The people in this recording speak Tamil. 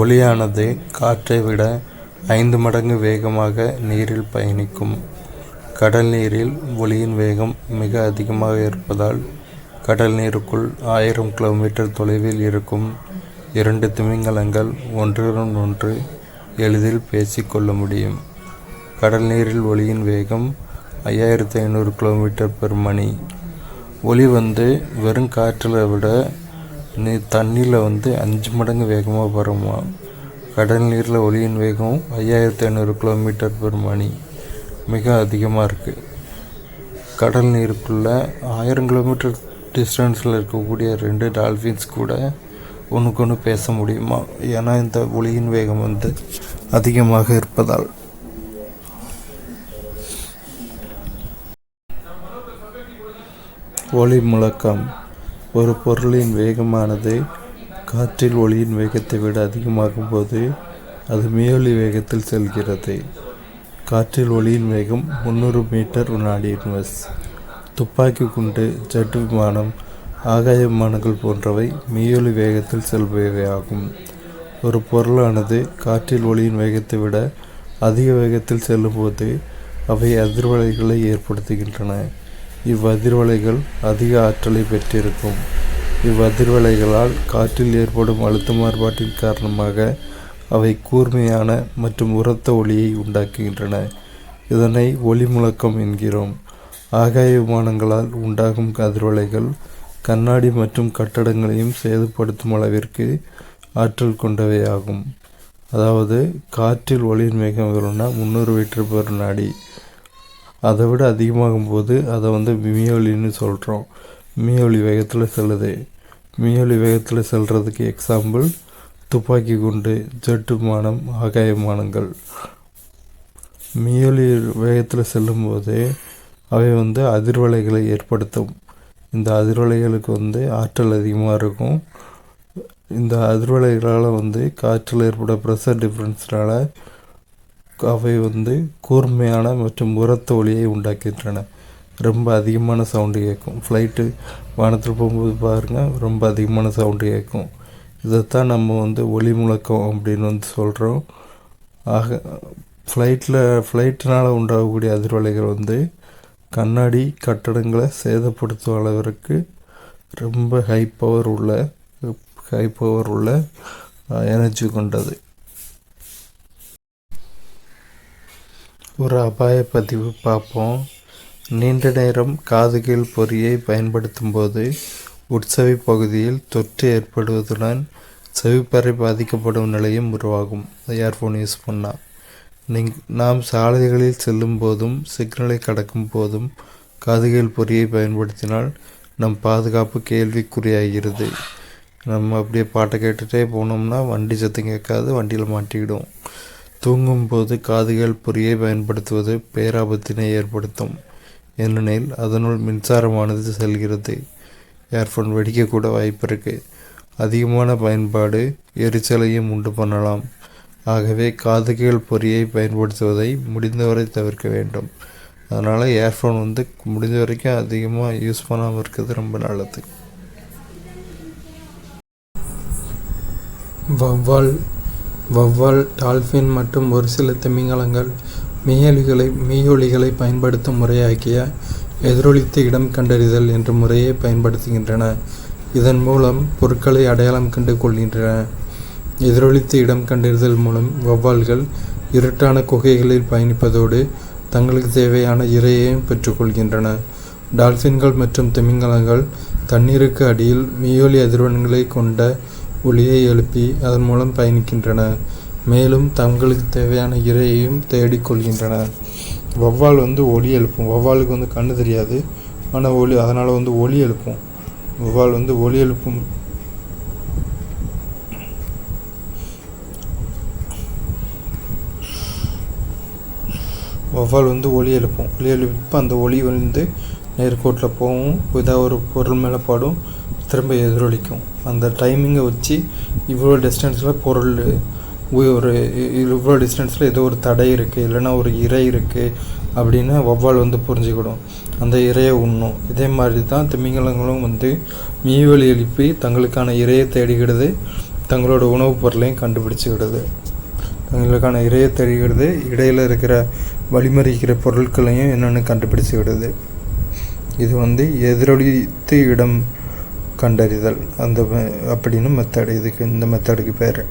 ஒலியானது காற்றை விட 5 மடங்கு வேகமாக நீரில் பயணிக்கும். கடல் நீரில் ஒலியின் வேகம் மிக அதிகமாக இருப்பதால் கடல் நீருக்குள் 1000 கிலோமீட்டர் தொலைவில் இருக்கும் 2 திமிங்கலங்கள் ஒன்றுடன் ஒன்று எளிதில் பேசிக்கொள்ள முடியும். கடல் நீரில் ஒலியின் வேகம் 5500 km/மணி. ஒலி வெறும் காற்றில் விட தண்ணியில் 5 மடங்கு வேகமாக வருமா. கடல் நீரில் ஒலியின் வேகம் 5500 km/மணி மிக அதிகமாக இருக்குது. கடல் நீருக்குள்ளே 1000 கிலோமீட்டர் டிஸ்டன்ஸில் இருக்கக்கூடிய 2 டால்ஃபின்ஸ் கூட ஒன்றுக்கு ஒன்று பேச முடியுமா. ஏன்னா இந்த ஒலியின் வேகம் அதிகமாக இருப்பதால். ஒலி முழக்கம். ஒரு பொருளின் வேகமானது காற்றில் ஒலியின் வேகத்தை விட அதிகமாகும் போது அது மீயொலி வேகத்தில் செல்கிறது. காற்றில் ஒலியின் வேகம் 300 மீட்டர் வினாடி/s. துப்பாக்கி குண்டு, ஜெட் விமானம், ஆகாய விமானங்கள் போன்றவை மீயொலி வேகத்தில் செல்பவை ஆகும். ஒரு பொருளானது காற்றில் ஒலியின் வேகத்தை விட அதிக வேகத்தில் செல்லும்போது அவை அதிர்வலைகளை ஏற்படுத்துகின்றன. இவ்வதிர்வலைகள் அதிக ஆற்றலை பெற்றிருக்கும். இவ்வதிர்வலைகளால் காற்றில் ஏற்படும் அழுத்த மாறுபாட்டின் காரணமாக அவை கூர்மையான மற்றும் உரத்த ஒலியை உண்டாக்குகின்றன. இதனை ஒலி முழக்கம் என்கிறோம். ஆகாய விமானங்களால் உண்டாகும் அதிர்வலைகள் கண்ணாடி மற்றும் கட்டடங்களையும் சேதப்படுத்தும் அளவிற்கு ஆற்றல் கொண்டவையாகும். அதாவது காற்றில் ஒலியின் வேகம் எவ்வளோனா 300 மீட்டர்/வினாடி. அதை விட அதிகமாகும் போது அதை மீயொலின்னு சொல்கிறோம். மீயொலி வேகத்தில் செல்லுது. மீயொலி வேகத்தில் செல்கிறதுக்கு எக்ஸாம்பிள் துப்பாக்கி குண்டு, ஜெட் விமானம், ஆகாய விமானங்கள். மீயொலி வேகத்தில் செல்லும்போது அவை அதிர்வலைகளை ஏற்படுத்தும். இந்த அதிர்வலைகளுக்கு ஆற்றல் அதிகமாக இருக்கும். இந்த அதிர்வலைகளால் காற்றில் ஏற்பட ப்ரெஷர் டிஃப்ரென்ஸ்னால அவை கூர்மையான மற்றும் உரத்த ஒலியை உண்டாக்குகின்றன. ரொம்ப அதிகமான சவுண்டு கேட்கும். ஃப்ளைட்டு வானத்தில் போகும்போது பாருங்கள், ரொம்ப அதிகமான சவுண்டு கேட்கும். இதைத்தான் நம்ம ஒலி முழக்கம் அப்படின்னு சொல்கிறோம். ஃப்ளைட்டினால் உண்டாகக்கூடிய அதிர்வலைகள் கண்ணாடி கட்டடங்களை சேதப்படுத்தும் அளவிற்கு ரொம்ப ஹை பவர் உள்ள எனர்ஜி கொண்டது. ஒரு அபாய பதிவு பார்ப்போம். நீண்ட நேரம் காதுகேள் பொறியை பயன்படுத்தும் போது உட்செவி பகுதியில் தொற்று ஏற்படுவதுடன் செவிப்பறை பாதிக்கப்படும் நிலையும் உருவாகும். இயர்ஃபோன் யூஸ் பண்ணால். நாம் சாலைகளில் செல்லும் போதும் சிக்னலை கடக்கும் போதும் காதுகேள் பொறியை பயன்படுத்தினால் நம் பாதுகாப்பு கேள்விக்குறியாகிறது. நம்ம அப்படியே பாட்டை கேட்டுகிட்டே போனோம்னா வண்டி சத்தம் கேட்காது, வண்டியில் மாட்டிக்கிடும். தூங்கும்போது காதுகேள் பொறியை பயன்படுத்துவது பேராபத்தினை ஏற்படுத்தும். ஏனெனில் அதனுள் மின்சாரமானது செல்கிறது. இயர்ஃபோன் வெடிக்கக்கூட வாய்ப்பு இருக்குது. அதிகமான பயன்பாடு எரிச்சலையும் உண்டு பண்ணலாம். ஆகவே காதுகேள் பொறியை பயன்படுத்துவதை முடிந்தவரை தவிர்க்க வேண்டும். அதனால் இயர்ஃபோன் முடிஞ்ச வரைக்கும் அதிகமாக யூஸ் பண்ணாமல் இருக்கிறது ரொம்ப நல்லது. வௌவால், டால்ஃபின் மற்றும் ஒரு சில திமிங்கலங்கள் மீயொலிகளை பயன்படுத்தும் முறையாகிய எதிரொலித்த இடம் கண்டறிதல் என்ற முறையை பயன்படுத்துகின்றன. இதன் மூலம் பொருட்களை அடையாளம் கண்டு கொள்கின்றன. எதிரொலித்த இடம் கண்டறிதல் மூலம் வௌவால்கள் இருட்டான குகைகளில் பயணிப்பதோடு தங்களுக்கு தேவையான இரையையும் பெற்றுக்கொள்கின்றன. டால்ஃபின்கள் மற்றும் திமிங்கலங்கள் தண்ணீருக்கு அடியில் மீயொலி அதிர்வெண்களை கொண்ட ஒலியை எழுப்பி அதன் மூலம் பயணிக்கின்றன. மேலும் தங்களுக்கு தேவையான இரையையும் தேடிக்கொள்கின்றன. வௌவால் ஒலி எழுப்பும். வௌவாலுக்கு கண்ணு தெரியாது, ஆனால் அதனால் ஒலி எழுப்பும். வௌவால் ஒலி எழுப்பும். வௌவால் ஒலி எழுப்பும். ஒலி எழுப்ப அந்த ஒலி நேர்கோட்டில் போகும். ஏதாவது ஒரு பொருள் மேலே படும், திரும்ப எதிரொலிக்கும். அந்த டைமிங்கை வச்சு இவ்வளோ டிஸ்டன்ஸில் பொருள் இவ்வளோ டிஸ்டன்ஸில் ஏதோ ஒரு தடை இருக்குது, இல்லைன்னா ஒரு இரை இருக்குது அப்படின்னு வௌவால் புரிஞ்சுக்கிடும். அந்த இரையை உண்ணும். இதே மாதிரி தான் திமிங்கலங்களும் மீயொலி எழுப்பி தங்களுக்கான இரையை தேடிக்கிடுது. தங்களோட உணவுப் பொருளையும் கண்டுபிடிச்சிக்கிடுது. தங்களுக்கான இரையை தெரிகிறது, இடையில் இருக்கிற வழிமறிக்கிற பொருட்களையும் என்னென்னு கண்டுபிடிச்சிக்கிடுது. இது எதிரொலித்து இடம் கண்டறிதல் அப்படின்னு மெத்தட். இந்த மெத்தடுக்கு பேர்.